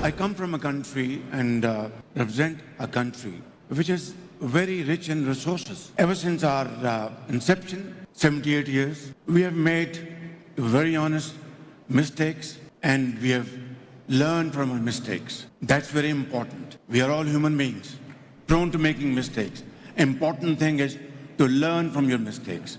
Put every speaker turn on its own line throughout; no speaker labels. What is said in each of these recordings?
I come from a country and represent a country which is very rich in resources. Ever since our inception, 78 years, we have made, to be very honest, mistakes, and we have learned from our mistakes. That's very important. We are all human beings, prone to making mistakes. Important thing is to learn from your mistakes.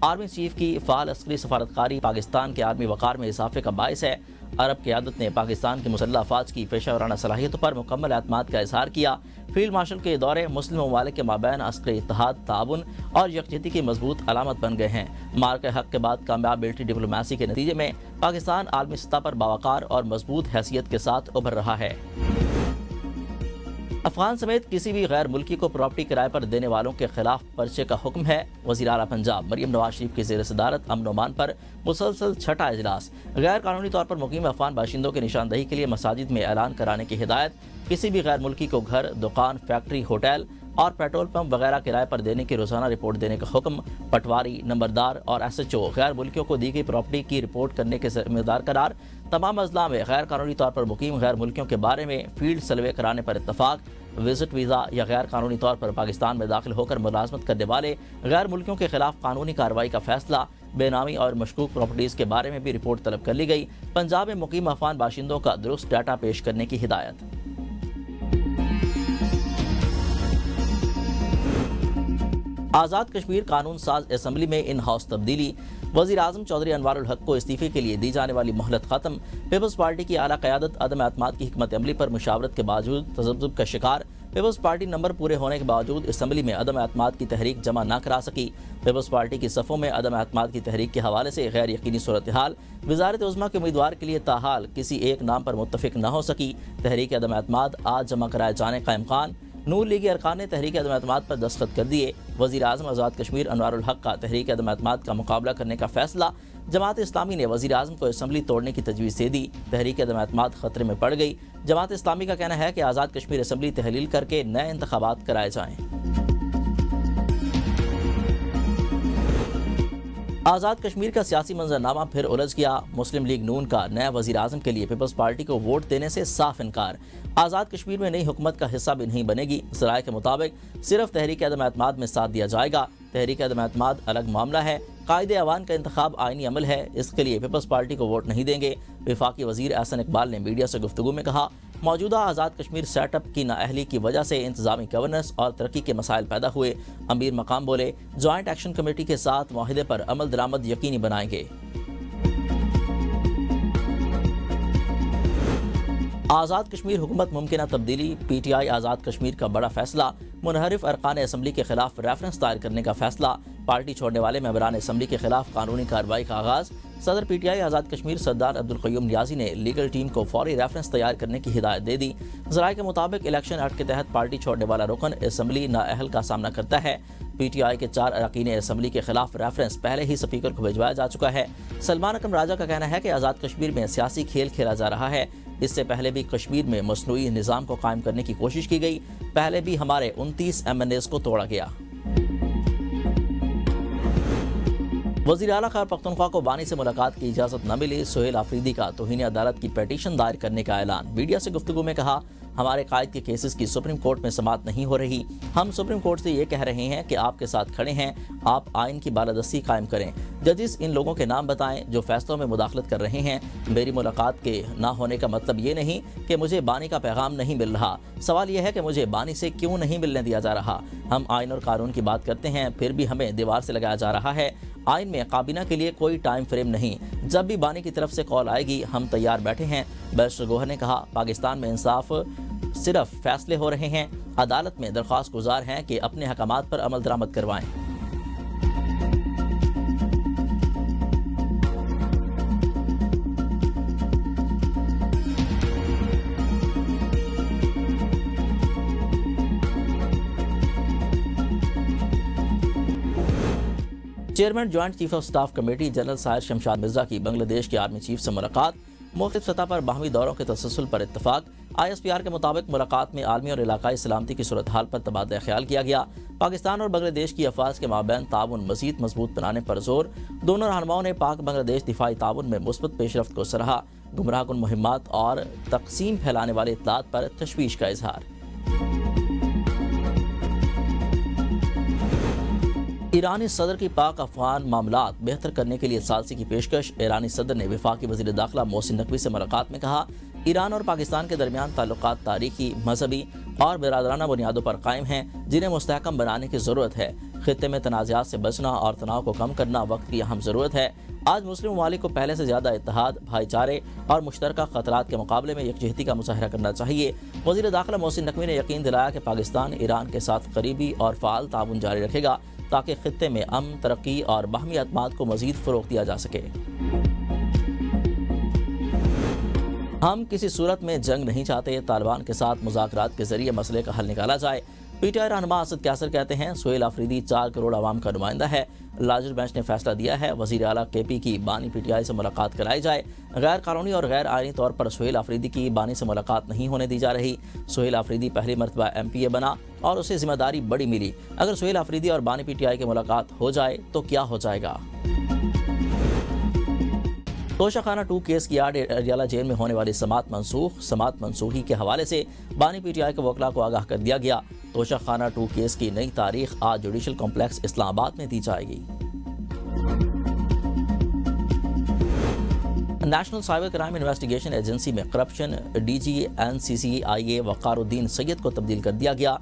Army chief کی فعال عسکری سفارتکاری پاکستان کے عالمی وقار میں اضافے کا باعث ہے۔ عرب قیادت نے پاکستان کی مسلح افواج کی پیشہ ورانہ صلاحیتوں پر مکمل اعتماد کا اظہار کیا۔ فیلڈ مارشل کے دورے مسلم ممالک کے مابین عسکری اتحاد، تعاون اور یکجہتی کی مضبوط علامت بن گئے ہیں۔ مارکہ حق کے بعد کامیاب ملٹری ڈپلومیسی کے نتیجے میں پاکستان عالمی سطح پر باوقار اور مضبوط حیثیت کے ساتھ ابھر رہا ہے۔ افغان سمیت کسی بھی غیر ملکی کو پراپرٹی کرائے پر دینے والوں کے خلاف پرچے کا حکم ہے۔ وزیر اعلیٰ پنجاب مریم نواز شریف کی زیر صدارت امن و امان پر مسلسل چھٹا اجلاس۔ غیر قانونی طور پر مقیم افغان باشندوں کی نشاندہی کے لیے مساجد میں اعلان کرانے کی ہدایت۔ کسی بھی غیر ملکی کو گھر، دکان، فیکٹری، ہوٹل اور پیٹرول پمپ وغیرہ کرائے پر دینے کی روزانہ رپورٹ دینے کا حکم۔ پٹواری، نمبردار اور SHO غیر ملکیوں کو دی گئی پراپرٹی کی رپورٹ کرنے کے ذمہ دار قرار۔ تمام اضلاع میں غیر قانونی طور پر مقیم غیر ملکیوں کے بارے میں فیلڈ سروے کرانے پر اتفاق۔ وزٹ ویزا یا غیر قانونی طور پر پاکستان میں داخل ہو کر ملازمت کرنے والے غیر ملکیوں کے خلاف قانونی کارروائی کا فیصلہ۔ بے نامی اور مشکوک پراپرٹیز کے بارے میں بھی رپورٹ طلب کر لی گئی۔ پنجاب میں مقیم افغان باشندوں کا درست ڈیٹا پیش کرنے کی ہدایت۔ آزاد کشمیر قانون ساز اسمبلی میں ان ہاؤس تبدیلی۔ وزیر اعظم چودھری انوار الحق کو استعفے کے لیے دی جانے والی مہلت ختم۔ پیپلز پارٹی کی اعلیٰ قیادت عدم اعتماد کی حکمت عملی پر مشاورت کے باوجود تذبذب کا شکار۔ پیپلز پارٹی نمبر پورے ہونے کے باوجود اسمبلی میں عدم اعتماد کی تحریک جمع نہ کرا سکی۔ پیپلز پارٹی کی صفوں میں عدم اعتماد کی تحریک کے حوالے سے غیر یقینی صورتحال۔ وزارت عظمیٰ کے امیدوار کے لیے تاحال کسی ایک نام پر متفق نہ ہو سکی۔ تحریک عدم اعتماد آج جمع کرائے جانے کا امکان۔ نون لیگی ارکان نے تحریک عدم اعتماد پر دستخط کر دیے۔ وزیر اعظم آزاد کشمیر انوار الحق کا تحریک عدم اعتماد کا مقابلہ کرنے کا فیصلہ۔ جماعت اسلامی نے وزیر اعظم کو اسمبلی توڑنے کی تجویز دے دی۔ تحریک عدم اعتماد خطرے میں پڑ گئی۔ جماعت اسلامی کا کہنا ہے کہ آزاد کشمیر اسمبلی تحلیل کر کے نئے انتخابات کرائے جائیں۔ آزاد کشمیر کا سیاسی منظرنامہ پھر الجھ گیا۔ مسلم لیگ نون کا نئے وزیر اعظم کے لیے پیپلز پارٹی کو ووٹ دینے سے صاف انکار۔ آزاد کشمیر میں نئی حکومت کا حصہ بھی نہیں بنے گی۔ ذرائع کے مطابق صرف تحریک عدم اعتماد میں ساتھ دیا جائے گا۔ تحریک عدم اعتماد الگ معاملہ ہے۔ قائد ایوان کا انتخاب آئینی عمل ہے، اس کے لیے پیپلز پارٹی کو ووٹ نہیں دیں گے۔ وفاقی وزیر احسن اقبال نے میڈیا سے گفتگو میں کہا، موجودہ آزاد کشمیر سیٹ اپ کی نااہلی کی وجہ سے انتظامی گورننس اور ترقی کے مسائل پیدا ہوئے۔ امیر مقام بولے، جوائنٹ ایکشن کمیٹی کے ساتھ معاہدے پر عمل درآمد یقینی بنائیں گے۔ آزاد کشمیر حکومت ممکنہ تبدیلی۔ PTI آزاد کشمیر کا بڑا فیصلہ۔ منحرف ارکان اسمبلی کے خلاف ریفرنس دائر کرنے کا فیصلہ۔ پارٹی چھوڑنے والے ممبران اسمبلی کے خلاف قانونی کارروائی کا آغاز۔ صدر PTI آزاد کشمیر سردار عبدالقیوم نیازی نے لیگل ٹیم کو فوری ریفرنس تیار کرنے کی ہدایت دے دی۔ ذرائع کے مطابق الیکشن ایکٹ کے تحت پارٹی چھوڑنے والا رکن اسمبلی نااہل کا سامنا کرتا ہے۔ PTI کے 4 اراکین اسمبلی کے خلاف ریفرنس پہلے ہی اسپیکر کو بھجوایا جا چکا ہے۔ سلمان اکرم راجہ کا کہنا ہے کہ آزاد کشمیر میں سیاسی کھیل کھیلا جا رہا ہے۔ اس سے پہلے بھی کشمیر میں مصنوعی نظام کو قائم کرنے کی کوشش کی گئی۔ پہلے بھی ہمارے 29 MNAs کو توڑا گیا۔ وزیر اعلیٰ خیبر پختونخوا کو بانی سے ملاقات کی اجازت نہ ملی۔ سہیل آفریدی کا توہین عدالت کی پیٹیشن دائر کرنے کا اعلان۔ میڈیا سے گفتگو میں کہا، ہمارے قائد کے کیسز کی سپریم کورٹ میں سماعت نہیں ہو رہی۔ ہم سپریم کورٹ سے یہ کہہ رہے ہیں کہ آپ کے ساتھ کھڑے ہیں، آپ آئین کی بالادستی قائم کریں۔ ججز ان لوگوں کے نام بتائیں جو فیصلوں میں مداخلت کر رہے ہیں۔ میری ملاقات کے نہ ہونے کا مطلب یہ نہیں کہ مجھے بانی کا پیغام نہیں مل رہا۔ سوال یہ ہے کہ مجھے بانی سے کیوں نہیں ملنے دیا جا رہا۔ ہم آئین اور قانون کی بات کرتے ہیں، پھر بھی ہمیں دیوار سے لگایا جا رہا ہے۔ آئین میں کابینہ کے لیے کوئی ٹائم فریم نہیں۔ جب بھی بانی کی طرف سے کال آئے گی ہم تیار بیٹھے ہیں۔ بیرسٹر گوہر نے کہا، پاکستان میں انصاف صرف فیصلے ہو رہے ہیں، عدالت میں درخواست گزار ہیں کہ اپنے حکامات پر عمل درآمد کروائیں۔ Chairman joint chief of staff committee general سائر شمشاد مرزا کی بنگلہ دیش کے آرمی چیف سے ملاقات۔ مختلف سطح پر باہمی دوروں کے تسلسل پر اتفاق۔ ISPR کے مطابق ملاقات میں عالمی اور علاقائی سلامتی کی صورتحال پر تبادلہ خیال کیا گیا۔ پاکستان اور بنگلہ دیش کی افواج کے مابین تعاون مزید مضبوط بنانے پر زور۔ دونوں رہنماؤں نے پاک بنگلہ دیش دفاعی تعاون میں مثبت پیش رفت کو سراہا۔ گمراہ کن مہمات اور تقسیم پھیلانے والے اطلاعات پر تشویش کا اظہار۔ ایرانی صدر کی پاک افغان معاملات بہتر کرنے کے لیے ثالثی کی پیشکش۔ ایرانی صدر نے وفاقی وزیر داخلہ محسن نقوی سے ملاقات میں کہا، ایران اور پاکستان کے درمیان تعلقات تاریخی، مذہبی اور برادرانہ بنیادوں پر قائم ہیں، جنہیں مستحکم بنانے کی ضرورت ہے۔ خطے میں تنازعات سے بچنا اور تناؤ کو کم کرنا وقت کی اہم ضرورت ہے۔ آج مسلم ممالک کو پہلے سے زیادہ اتحاد، بھائی چارے اور مشترکہ خطرات کے مقابلے میں یکجہتی کا مظاہرہ کرنا چاہیے۔ وزیر داخلہ محسن نقوی نے یقین دلایا کہ پاکستان ایران کے ساتھ قریبی اور فعال تعاون جاری رکھے گا تاکہ خطے میں امن، ترقی اور باہمی اعتماد کو مزید فروغ دیا جا سکے۔ ہم کسی صورت میں جنگ نہیں چاہتے، طالبان کے ساتھ مذاکرات کے ذریعے مسئلے کا حل نکالا جائے۔ پی ٹی آئی رہنما اسد کیسر کہتے ہیں سہیل آفریدی 4 کروڑ عوام کا نمائندہ ہے۔ لارجر بینچ نے فیصلہ دیا ہے وزیر اعلیٰ کے پی کی بانی پی ٹی آئی سے ملاقات کرائی جائے۔ غیر قانونی اور غیر آئینی طور پر سہیل آفریدی کی بانی سے ملاقات نہیں ہونے دی جا رہی۔ سہیل آفریدی پہلی مرتبہ ایم پی اے بنا اور اسے ذمہ داری بڑی ملی۔ اگر سہیل آفریدی اور بانی پی ٹی آئی کی ملاقات ہو جائے تو کیا ہو جائے گا؟ توشہ خانہ 2 کیس کی آڑ اڈیالہ جیل میں ہونے والی سماعت منسوخ۔ سماعت منسوخی کے حوالے سے بانی پی ٹی آئی کے وکلاء کو آگاہ کر دیا گیا۔ توشہ خانہ 2 کیس کی نئی تاریخ آج جوڈیشل کمپلیکس اسلام آباد میں دی جائے گی۔ National cyber crime investigation agency میں corruption D G N C C I A Waqar uddin Syed کو تبدیل کر دیا گیا۔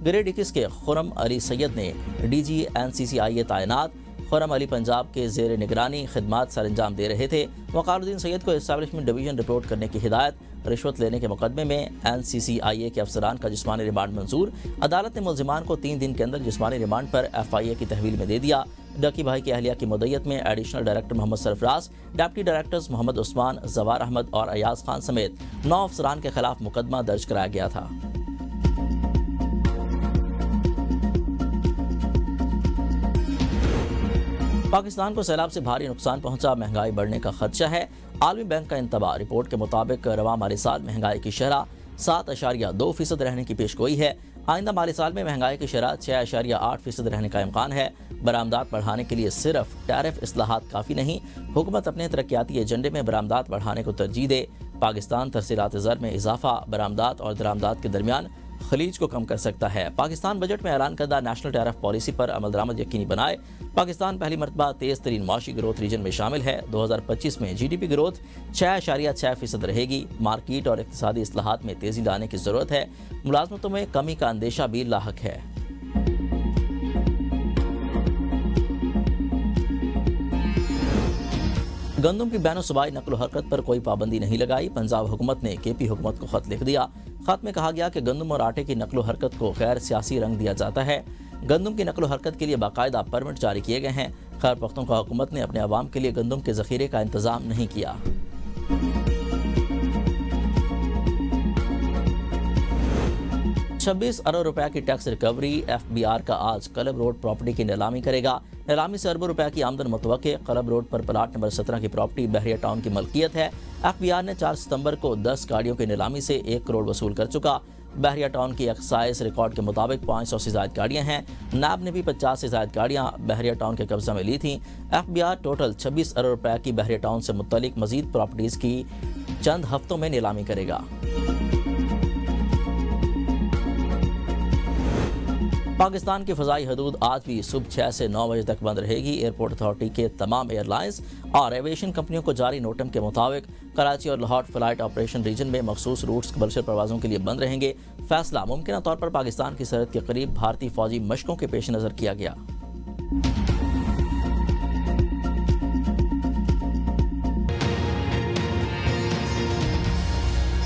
گریڈ 21 کے خرم علی سید نے D G N C C I اے تعینات۔ خرم علی پنجاب کے زیر نگرانی خدمات سر انجام دے رہے تھے۔ وقار الدین سید کو اسٹیبلشمنٹ ڈویژن رپورٹ کرنے کی ہدایت۔ رشوت لینے کے مقدمے میں این سی سی آئی اے کے افسران کا جسمانی ریمانڈ منظور۔ عدالت نے ملزمان کو 3 دن کے اندر جسمانی ریمانڈ پر ایف آئی اے کی تحویل میں دے دیا۔ ڈکی بھائی کی اہلیہ کی مدعیت میں additional director Muhammad Sarfaraz, deputy directors Muhammad Usman, زوار احمد اور ایاز خان سمیت 9 افسران کے خلاف مقدمہ درج کرایا گیا تھا۔ پاکستان کو سیلاب سے بھاری نقصان پہنچا، مہنگائی بڑھنے کا خدشہ ہے۔ عالمی بینک کا انتباہ، رپورٹ کے مطابق رواں مالی سال مہنگائی کی شرح 7.2% رہنے کی پیش گوئی ہے۔ آئندہ مالی سال میں مہنگائی کی شرح 6.8% رہنے کا امکان ہے۔ برآمدات بڑھانے کے لیے صرف ٹیرف اصلاحات کافی نہیں، حکومت اپنے ترقیاتی ایجنڈے میں برآمدات بڑھانے کو ترجیح دے۔ پاکستان ترسیلات زر میں اضافہ، برآمدات اور درآمدات کے درمیان خلیج کو کم کر سکتا ہے۔ پاکستان بجٹ میں اعلان کردہ نیشنل ٹیرف پالیسی پر عمل درآمد یقینی بنائے۔ پاکستان پہلی مرتبہ تیز ترین معاشی گروتھ ریجن میں شامل ہے۔ 2025 میں جی ڈی پی گروتھ 6.6% رہے گی۔ مارکیٹ اور اقتصادی اصلاحات میں تیزی لانے کی ضرورت ہے۔ ملازمتوں میں کمی کا اندیشہ بھی لاحق ہے۔ گندم کی بین الصوبائی نقل و حرکت پر کوئی پابندی نہیں لگائی۔ پنجاب حکومت نے کے پی حکومت کو خط لکھ دیا۔ خط میں کہا گیا کہ گندم اور آٹے کی نقل و حرکت کو غیر سیاسی رنگ دیا جاتا ہے۔ گندم کی نقل و حرکت کے لیے باقاعدہ پرمٹ جاری کیے گئے ہیں۔ خیبر پختونخوا حکومت نے اپنے عوام کے لیے گندم کے ذخیرے کا انتظام نہیں کیا۔ 26 ارب روپے کی tax recovery, F B R کا آج کلب روڈ پراپرٹی کی نیلامی کرے گا۔ نیلامی سے اربوں روپے کی آمدن متوقع۔ کلب روڈ پر پلاٹ نمبر 17 کی پراپرٹی بحریہ ٹاؤن کی ملکیت ہے۔ ایف بی آر نے 4 ستمبر کو 10 گاڑیوں کی نیلامی سے 1 کروڑ وصول کر چکا۔ بحریہ ٹاؤن کی ایکسائز ریکارڈ کے مطابق 500 سے زائد گاڑیاں ہیں۔ نیب نے بھی 50 سے زائد گاڑیاں بحریہ ٹاؤن کے قبضہ میں لی تھیں۔ ایف بی آر ٹوٹل 26 ارب روپے کی بحریہ ٹاؤن سے متعلق مزید پراپرٹیز کی چند ہفتوں میں نیلامی کرے گا۔ پاکستان کی فضائی حدود آج بھی صبح 6 سے 9 بجے تک بند رہے گی۔ ایئرپورٹ اتھارٹی کے تمام ایئر لائنز اور ایویشن کمپنیوں کو جاری نوٹم کے مطابق کراچی اور لاہور فلائٹ آپریشن ریجن میں مخصوص روٹس کمرشل پروازوں کے لیے بند رہیں گے۔ فیصلہ ممکنہ طور پر پاکستان کی سرحد کے قریب بھارتی فوجی مشقوں کے پیش نظر کیا گیا۔